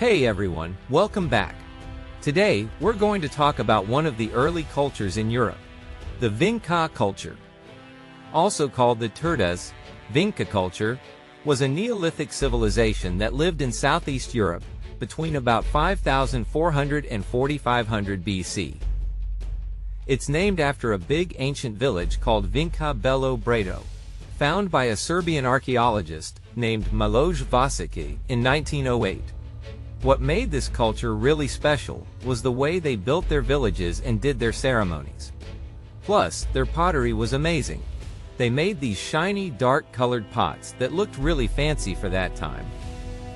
Hey everyone, welcome back. Today, we're going to talk about one of the early cultures in Europe, the Vinca culture. Also called the Turdas, Vinca culture, was a Neolithic civilization that lived in Southeast Europe between about 5400 and 4500 BC. It's named after a big ancient village called Vinca Belo Brado, found by a Serbian archaeologist named Miloš Vasić in 1908. What made this culture really special was the way they built their villages and did their ceremonies. Plus, their pottery was amazing. They made these shiny, dark-colored pots that looked really fancy for that time.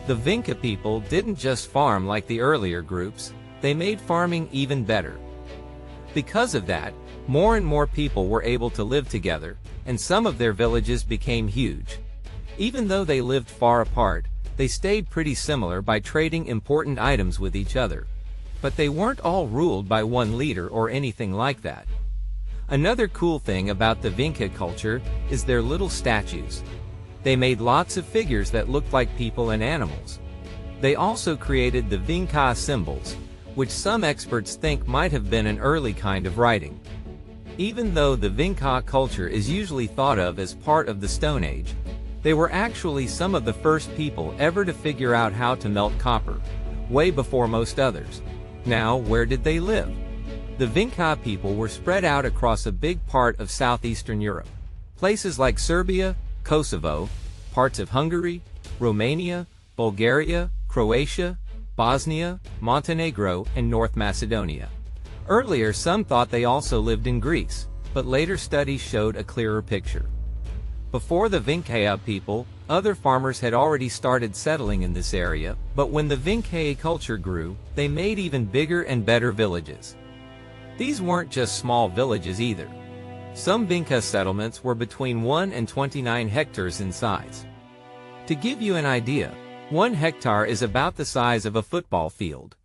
The Vinca people didn't just farm like the earlier groups, they made farming even better. Because of that, more and more people were able to live together, and some of their villages became huge. Even though they lived far apart, they stayed pretty similar by trading important items with each other. But they weren't all ruled by one leader or anything like that. Another cool thing about the Vinca culture is their little statues. They made lots of figures that looked like people and animals. They also created the Vinca symbols, which some experts think might have been an early kind of writing. Even though the Vinca culture is usually thought of as part of the Stone Age, they were actually some of the first people ever to figure out how to melt copper, way before most others. Now, where did they live? The Vinca people were spread out across a big part of southeastern Europe. Places like Serbia, Kosovo, parts of Hungary, Romania, Bulgaria, Croatia, Bosnia, Montenegro, and North Macedonia. Earlier, some thought they also lived in Greece, but later studies showed a clearer picture. Before the Vinca people, other farmers had already started settling in this area, but when the Vinca culture grew, they made even bigger and better villages. These weren't just small villages either. Some Vinca settlements were between 1 and 29 hectares in size. To give you an idea, 1 hectare is about the size of a football field.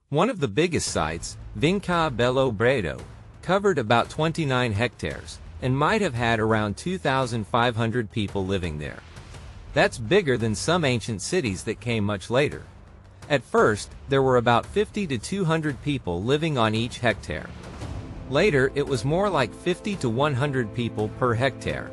One of the biggest sites, Vinca Belo Brado, covered about 29 hectares, and might have had around 2,500 people living there. That's bigger than some ancient cities that came much later. At first, there were about 50 to 200 people living on each hectare. Later, it was more like 50 to 100 people per hectare.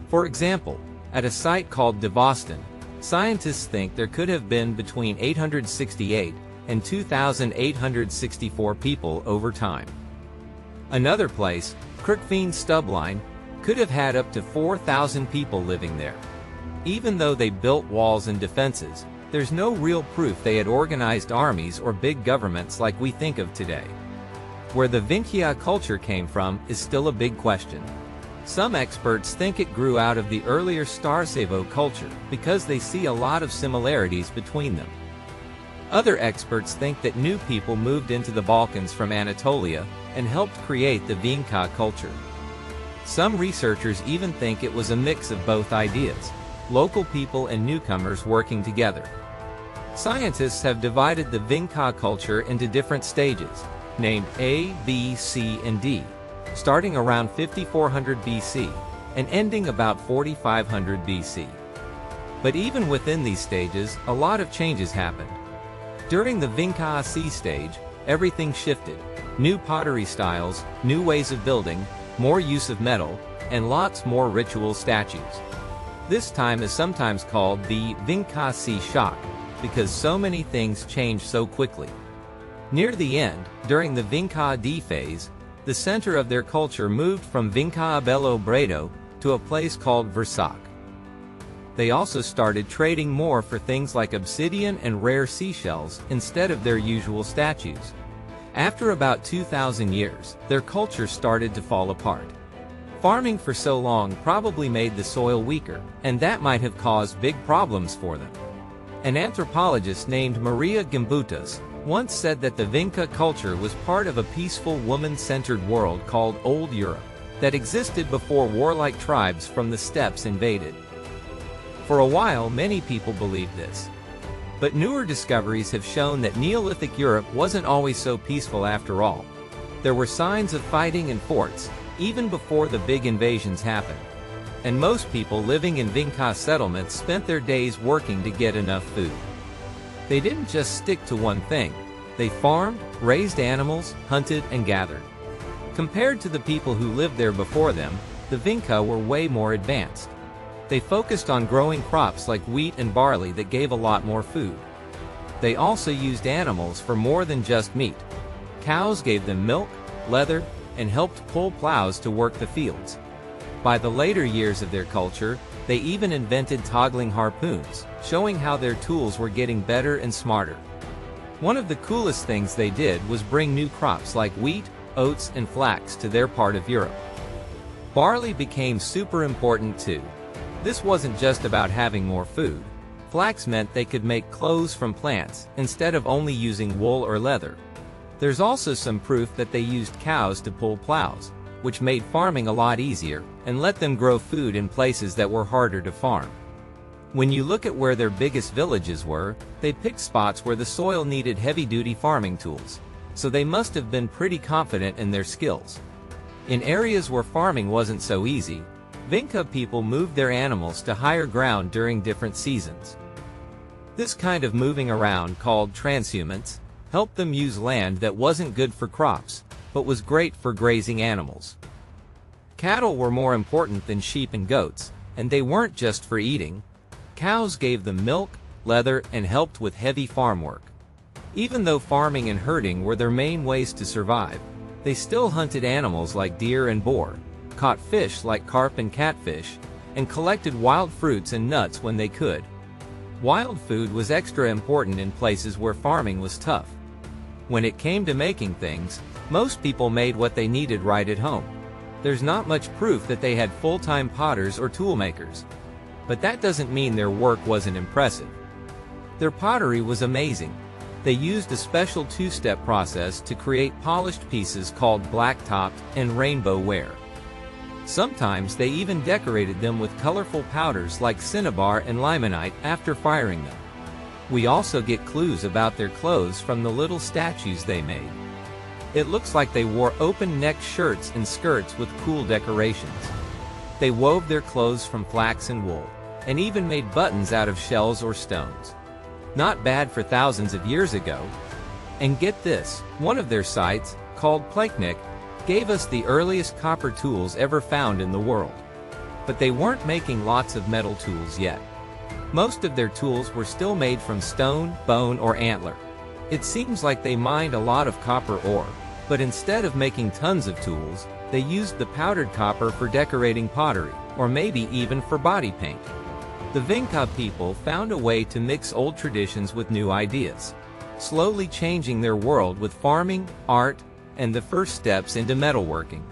For example, at a site called Devostan, scientists think there could have been between 868 and 2,864 people over time. Another place, Kirkveen Stubline, could have had up to 4,000 people living there. Even though they built walls and defenses, there's no real proof they had organized armies or big governments like we think of today. Where the Vinca culture came from is still a big question. Some experts think it grew out of the earlier Starcevo culture because they see a lot of similarities between them. Other experts think that new people moved into the Balkans from Anatolia and helped create the Vinca culture. Some researchers even think it was a mix of both ideas, local people and newcomers working together. Scientists have divided the Vinca culture into different stages, named A, B, C, and D, starting around 5400 BC and ending about 4500 BC. But even within these stages, a lot of changes happened. During the Vinca C stage, everything shifted. New pottery styles, new ways of building, more use of metal, and lots more ritual statues. This time is sometimes called the Vinca C shock, because so many things changed so quickly. Near the end, during the Vinca D phase, the center of their culture moved from Vinca Belo Brado to a place called Vršac. They also started trading more for things like obsidian and rare seashells instead of their usual statues. After about 2,000 years, their culture started to fall apart. Farming for so long probably made the soil weaker, and that might have caused big problems for them. An anthropologist named Maria Gimbutas once said that the Vinca culture was part of a peaceful woman-centered world called Old Europe that existed before warlike tribes from the steppes invaded. For a while, many people believed this. But newer discoveries have shown that Neolithic Europe wasn't always so peaceful after all. There were signs of fighting and forts, even before the big invasions happened. And most people living in Vinca settlements spent their days working to get enough food. They didn't just stick to one thing. They farmed, raised animals, hunted, and gathered. Compared to the people who lived there before them, the Vinca were way more advanced. They focused on growing crops like wheat and barley that gave a lot more food. They also used animals for more than just meat. Cows gave them milk, leather, and helped pull ploughs to work the fields. By the later years of their culture, they even invented toggling harpoons, showing how their tools were getting better and smarter. One of the coolest things they did was bring new crops like wheat, oats, and flax to their part of Europe. Barley became super important too. This wasn't just about having more food. Flax meant they could make clothes from plants, instead of only using wool or leather. There's also some proof that they used cows to pull ploughs, which made farming a lot easier, and let them grow food in places that were harder to farm. When you look at where their biggest villages were, they picked spots where the soil needed heavy-duty farming tools, so they must have been pretty confident in their skills. In areas where farming wasn't so easy, Vinca people moved their animals to higher ground during different seasons. This kind of moving around, called transhumance, helped them use land that wasn't good for crops, but was great for grazing animals. Cattle were more important than sheep and goats, and they weren't just for eating. Cows gave them milk, leather, and helped with heavy farm work. Even though farming and herding were their main ways to survive, they still hunted animals like deer and boar, caught fish like carp and catfish, and collected wild fruits and nuts when they could. Wild food was extra important in places where farming was tough. When it came to making things, most people made what they needed right at home. There's not much proof that they had full-time potters or tool makers. But that doesn't mean their work wasn't impressive. Their pottery was amazing. They used a special two-step process to create polished pieces called black-topped and rainbow ware. Sometimes they even decorated them with colorful powders like cinnabar and limonite after firing them. We also get clues about their clothes from the little statues they made. It looks like they wore open-necked shirts and skirts with cool decorations. They wove their clothes from flax and wool, and even made buttons out of shells or stones. Not bad for thousands of years ago. And get this, one of their sites, called Plaquenich, gave us the earliest copper tools ever found in the world. But they weren't making lots of metal tools yet. Most of their tools were still made from stone, bone, or antler. It seems like they mined a lot of copper ore, but instead of making tons of tools, they used the powdered copper for decorating pottery, or maybe even for body paint. The Vinca people found a way to mix old traditions with new ideas, slowly changing their world with farming, art, and the first steps into metalworking.